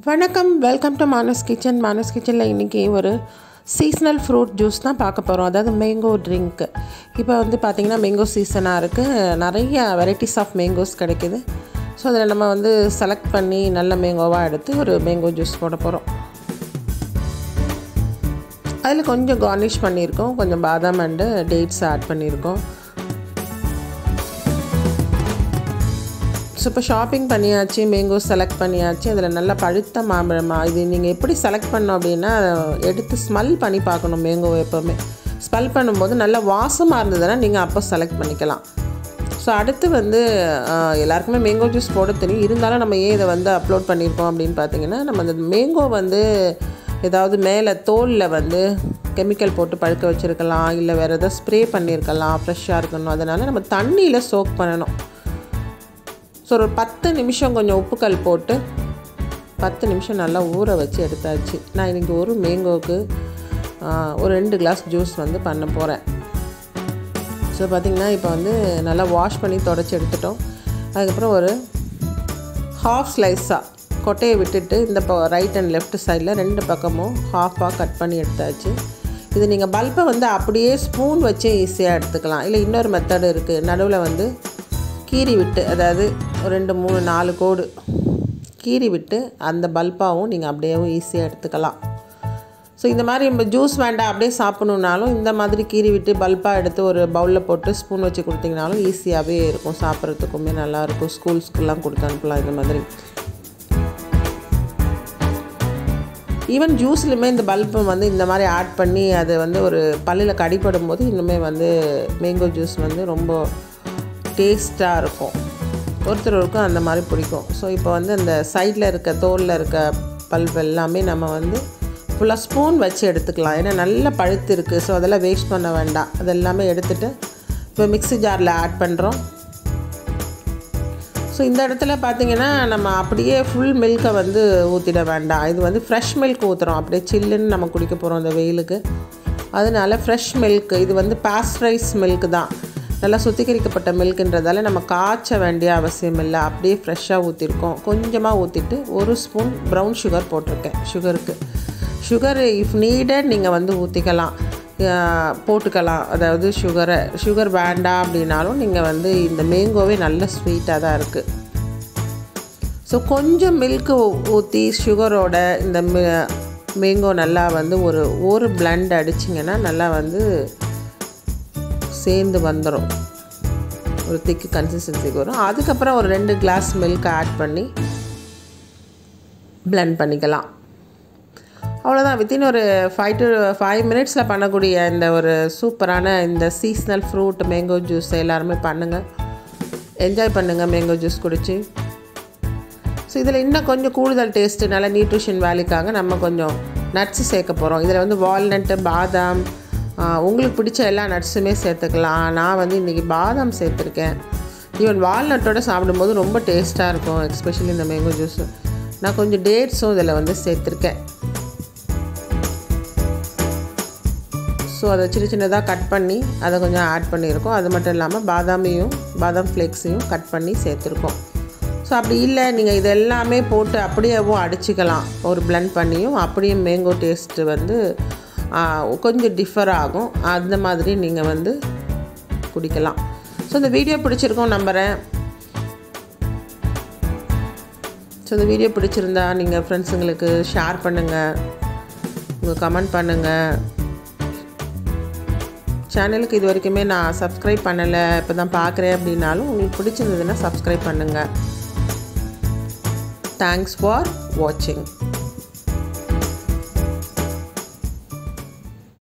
வணக்கம், welcome to Manas kitchen. Manas கிச்சனில் இன்றைக்கி ஒரு சீஸ்னல் ஃப்ரூட் ஜூஸ் தான் பார்க்க போகிறோம். அதாவது மேங்கோ ட்ரிங்க்கு. இப்போ வந்து பார்த்திங்கன்னா மேங்கோ சீசனாக இருக்குது. நிறைய வெரைட்டிஸ் ஆஃப் மேங்கோஸ் கிடைக்கிது. ஸோ அதில் நம்ம வந்து செலக்ட் பண்ணி நல்ல மேங்கோவாக எடுத்து ஒரு மேங்கோ ஜூஸ் போட போகிறோம். அதில் கொஞ்சம் கார்னிஷ் பண்ணியிருக்கோம், கொஞ்சம் பாதாம் அண்டு டேட்ஸ் ஆட் பண்ணியிருக்கோம். ஸோ இப்போ ஷாப்பிங் பண்ணியாச்சு, மேங்கோ செலக்ட் பண்ணியாச்சு. அதில் நல்லா பழுத்த மாம்பழமாக இது நீங்கள் எப்படி செலக்ட் பண்ணோம் அப்படின்னா எடுத்து ஸ்மெல் பண்ணி பார்க்கணும். மேங்கோ எப்போவுமே ஸ்மெல் பண்ணும்போது நல்லா வாசமாக இருந்ததுன்னா நீங்கள் அப்போ செலக்ட் பண்ணிக்கலாம். ஸோ அடுத்து வந்து எல்லாருக்குமே மேங்கோ ஜூஸ் போட தெரியும். இருந்தாலும் நம்ம ஏன் இதை வந்து அப்லோட் பண்ணியிருக்கோம் அப்படின்னு பார்த்தீங்கன்னா, நம்ம அந்த மேங்கோ வந்து ஏதாவது மேலே தோலில் வந்து கெமிக்கல் போட்டு பழுக்க வச்சுருக்கலாம், இல்லை வேறு எதாவது ஸ்ப்ரே பண்ணியிருக்கலாம், ஃப்ரெஷ்ஷாக இருக்கணும். அதனால் நம்ம தண்ணியில் சோக் பண்ணணும். ஸோ ஒரு 10 நிமிஷம் கொஞ்சம் உப்புக்கல் போட்டு 10 நிமிஷம் நல்லா ஊற வச்சு எடுத்தாச்சு. நான் இன்றைக்கி ஒரு மேங்கோவுக்கு ஒரு 2 கிளாஸ் ஜூஸ் வந்து பண்ண போகிறேன். ஸோ பார்த்திங்கன்னா இப்போ வந்து நல்லா வாஷ் பண்ணி தொடச்சி எடுத்துட்டோம். அதுக்கப்புறம் ஒரு ஹாஃப் ஸ்லைஸாக கொட்டையை விட்டுட்டு இந்த ரைட் அண்ட் லெஃப்ட் சைடில் 2 பக்கமும் ஹாஃபாக கட் பண்ணி எடுத்தாச்சு. இது நீங்கள் பல்பை வந்து அப்படியே ஸ்பூன் வச்சே ஈஸியாக எடுத்துக்கலாம். இல்லை இன்னொரு மெத்தடு இருக்குது. நடுவில் வந்து கீறி விட்டு, அதாவது 2, 3, 4 கோடு கீறி விட்டு அந்த பல்பாகவும் நீங்கள் அப்படியேவும் ஈஸியாக எடுத்துக்கலாம். ஸோ இந்த மாதிரி நம்ம ஜூஸ் வேண்டாம் அப்படியே சாப்பிட்ணுன்னாலும் இந்த மாதிரி கீறி விட்டு பல்பாக எடுத்து ஒரு பவுலில் போட்டு ஸ்பூன் வச்சு கொடுத்தீங்கனாலும் ஈஸியாகவே இருக்கும். சாப்பிட்றதுக்குமே நல்லாயிருக்கும். ஸ்கூல்ஸ்க்கெல்லாம் கொடுத்து அனுப்பலாம் இந்த மாதிரி. ஈவன் ஜூஸ்லையுமே இந்த பல்பை வந்து இந்த மாதிரி ஆட் பண்ணி அது வந்து ஒரு பல்லில் கடிப்படும் போது இன்னுமே வந்து மேங்கோ ஜூஸ் வந்து ரொம்ப டேஸ்ட்டாக இருக்கும். ஒருத்தருக்கும் அந்த மாதிரி பிடிக்கும். ஸோ இப்போ வந்து அந்த சைடில் இருக்க தோலில் இருக்க பல்ப் எல்லாமே நம்ம வந்து ஃபுல்லாக ஸ்பூன் வச்சு எடுத்துக்கலாம். ஏன்னா நல்லா பழுத்து இருக்குது. ஸோ அதெல்லாம் வேஸ்ட் பண்ண வேண்டாம். அதெல்லாமே எடுத்துகிட்டு இப்போ மிக்ஸி ஜாரில் ஆட் பண்ணுறோம். ஸோ இந்த இடத்துல பார்த்திங்கன்னா நம்ம அப்படியே ஃபுல் மில்கை வந்து ஊற்றிட வேண்டாம். இது வந்து ஃப்ரெஷ் மில்க் ஊற்றுறோம். அப்படியே சில்லுன்னு நம்ம குடிக்க போகிறோம் இந்த வெயிலுக்கு. அதனால ஃப்ரெஷ் மில்க், இது வந்து பாஸ்டரைஸ் மில்க் தான். நல்லா சுத்திகரிக்கப்பட்ட மில்க்குன்றதால நம்ம காய்ச்ச வேண்டிய அவசியம் இல்லை. அப்படியே ஃப்ரெஷ்ஷாக ஊற்றிருக்கோம். கொஞ்சமாக ஊற்றிட்டு 1 ஸ்பூன் ப்ரௌன் சுகர் போட்டிருக்கேன். சுகர் இஃப் நீடட் நீங்கள் வந்து ஊற்றிக்கலாம், போட்டுக்கலாம். அதாவது சுகர் வேண்டாம் அப்படின்னாலும் நீங்கள் வந்து இந்த மேங்கோவே நல்ல ஸ்வீட்டாக தான் இருக்குது. ஸோ கொஞ்சம் மில்க்கு ஊற்றி சுகரோட இந்த மேங்கோ நல்லா வந்து ஒரு பிளண்ட் அடிச்சிங்கன்னா நல்லா வந்து சேர்ந்து வந்துடும். ஒரு திக்கு கன்சிஸ்டன்சிக்கு வரும். அதுக்கப்புறம் ஒரு 2 கிளாஸ் மில்க் ஆட் பண்ணி பிளெண்ட் பண்ணிக்கலாம். அவ்வளோதான். வித்தின் ஒரு 5 மினிட்ஸில் பண்ணக்கூடிய இந்த ஒரு சூப்பரான இந்த சீஸ்னல் ஃப்ரூட் மேங்கோ ஜூஸ் எல்லாருமே பண்ணுங்கள். என்ஜாய் பண்ணுங்கள் மேங்கோ ஜூஸ் குடிச்சு. ஸோ இதில் இன்னும் கொஞ்சம் கூடுதல் டேஸ்ட்டு, நல்ல நியூட்ரிஷன் வேல்யூக்காக நம்ம கொஞ்சம் நட்ஸு சேர்க்க போகிறோம். இதில் வந்து வால்நட்டு, பாதாம், உங்களுக்கு பிடிச்ச எல்லா நட்ஸுமே சேர்த்துக்கலாம். நான் வந்து இன்றைக்கி பாதாம் சேர்த்துருக்கேன். ஈவன் வால்நட்டோடு சாப்பிடும்போது ரொம்ப டேஸ்ட்டாக இருக்கும், எஸ்பெஷலி இந்த மேங்கோ ஜூஸு. நான் கொஞ்சம் டேட்ஸும் இதில் வந்து சேர்த்துருக்கேன். ஸோ அதை சின்னதாக கட் பண்ணி அதை கொஞ்சம் ஆட் பண்ணியிருக்கோம். அது மட்டும் இல்லாமல் பாதாம் ஃப்ளேக்ஸையும் கட் பண்ணி சேர்த்துருக்கோம். ஸோ அப்படி இல்லை நீங்கள் இது எல்லாமே போட்டு அப்படியேவும் அடிச்சிக்கலாம். ஒரு பிளெண்ட் பண்ணியும் அப்படியே மேங்கோ டேஸ்ட்டு வந்து கொஞ்சம் டிஃபர் ஆகும். அந்த மாதிரி நீங்கள் வந்து குடிக்கலாம். ஸோ இந்த வீடியோ பிடிச்சிருக்கோம் நம்புகிறேன். ஸோ இந்த வீடியோ பிடிச்சிருந்தா நீங்கள் ஃப்ரெண்ட்ஸுங்களுக்கு ஷேர் பண்ணுங்கள், உங்கள் கமெண்ட் பண்ணுங்கள். சேனலுக்கு இது வரைக்குமே நான் சப்ஸ்கிரைப் பண்ணலை, இப்போ தான் பார்க்குறேன் அப்படின்னாலும் உங்களுக்கு பிடிச்சிருந்ததுன்னா சப்ஸ்கிரைப் பண்ணுங்கள். தேங்க்ஸ் ஃபார் வாட்சிங்.